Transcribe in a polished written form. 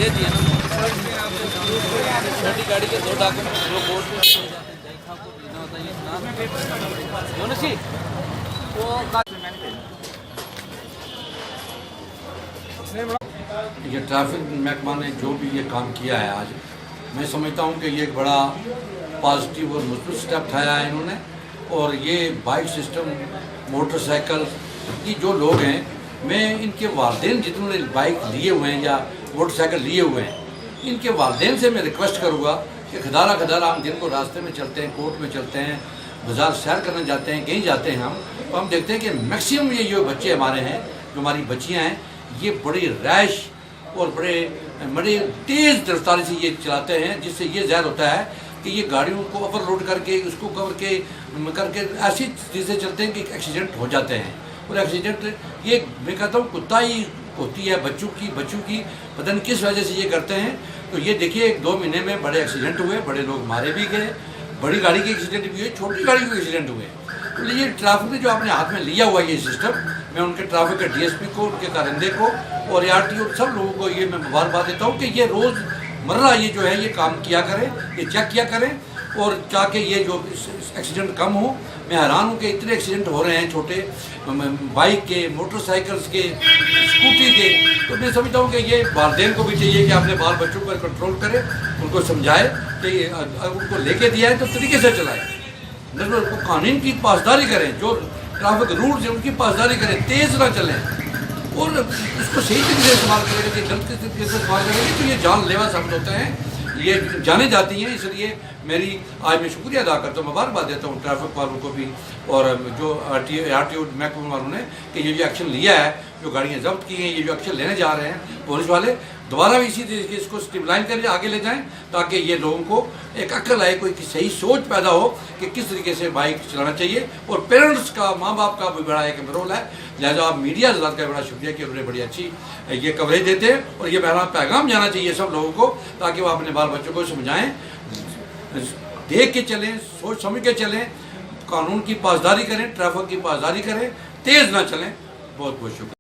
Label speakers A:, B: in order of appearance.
A: दे दिए ना छोटी गाड़ी के 2 डॉक्यूमेंट वो कोर्ट में जाते हैं जय साहब को भेजना होता है ये दोनों सी
B: ये ट्रैफिक महकमा ने जो भी ये काम किया है आज, मैं समझता हूँ कि ये एक बड़ा पॉजिटिव और मुस्बित स्टेप उठाया है इन्होंने। और ये बाइक सिस्टम, मोटरसाइकिल की जो लोग हैं, मैं इनके वालिदैन जितने बाइक लिए हुए हैं या मोटरसाइकिल लिए हुए हैं, इनके वालिदैन से मैं रिक्वेस्ट करूँगा कि खदारा हम दिन को रास्ते में चलते हैं, कोर्ट में चलते हैं, बाज़ार सैर करने जाते हैं, कहीं जाते हैं हम, तो हम देखते हैं कि मैक्सिमम ये जो बच्चे हमारे हैं, जो हमारी बच्चियाँ हैं, ये बड़ी रैश और बड़े तेज़ रफ्तारी से ये चलाते हैं, जिससे ये ज़ाहिर होता है कि ये गाड़ियों को ओवरलोड करके उसको करके ऐसी चीज़ें चलते हैं कि एक्सीडेंट हो जाते हैं। और एक्सीडेंट ये मैं कहता हूँ कुत्ता ही होती है बच्चों की पता नहीं किस वजह से ये करते हैं। तो ये देखिए 1-2 महीने में बड़े एक्सीडेंट हुए, बड़े लोग मारे भी गए, बड़ी गाड़ी के एक्सीडेंट भी हुए, छोटी गाड़ी के एक्सीडेंट हुए। तो ये ट्रैफिक ने जो आपने हाथ में लिया हुआ ये सिस्टम, मैं उनके ट्रैफिक के डीएसपी को, उनके कारिंदे को और आरटीओ सब लोगों को ये मैं मुबारकबाद देता हूँ कि ये रोज़मर्रा ये जो है ये काम किया करें, ये चेक किया करें और ताकि ये जो एक्सीडेंट कम हो। मैं हैरान हूँ कि इतने एक्सीडेंट हो रहे हैं छोटे बाइक के, मोटरसाइकिल्स के, स्कूटी के। तो मैं समझता हूँ कि ये वालिदैन को भी चाहिए कि अपने बाल बच्चों पर कंट्रोल करें, उनको समझाए कि उनको लेके दिया है तो तरीके से चलाएं, उनको कानून की पासदारी करें, जो ट्रैफिक रूल्स हैं उनकी पासदारी करें, तेज़ ना चलें और उसको सही तरीके से इस्तेमाल करेंगे। कि गलत तरीके से इस्तेमाल करेंगे तो ये जानलेवा साबित होते हैं, ये जाने जाती हैं। इसलिए मेरी आज मैं शुक्रिया अदा करता हूँ, मुबारकबाद देता हूँ ट्रैफिक वालों को भी और जो आरटीओ महकमे वालों ने कि ये जो एक्शन लिया है, जो गाड़ियाँ जब्त की हैं, ये जो एक्शन लेने जा रहे हैं पुलिस वाले, दोबारा भी इसी तरीके इसको स्ट्रीमलाइन करके आगे ले जाएं ताकि ये लोगों को एक अक्ल आए, कोई सही सोच पैदा हो कि किस तरीके से बाइक चलाना चाहिए। और पेरेंट्स का, माँ बाप का भी बड़ा एक रोल है। लिहाजा आप मीडिया हज़रात का बड़ा शुक्रिया कि उन्होंने बड़ी अच्छी ये कवरेज देते हैं और ये मेरा पैगाम जाना चाहिए सब लोगों को ताकि वो अपने बाल बच्चों को समझाएं, देख के चलें, सोच समझ के चलें, कानून की पासदारी करें, ट्रैफिक की पासदारी करें, तेज़ ना चलें। बहुत बहुत शुक्रिया।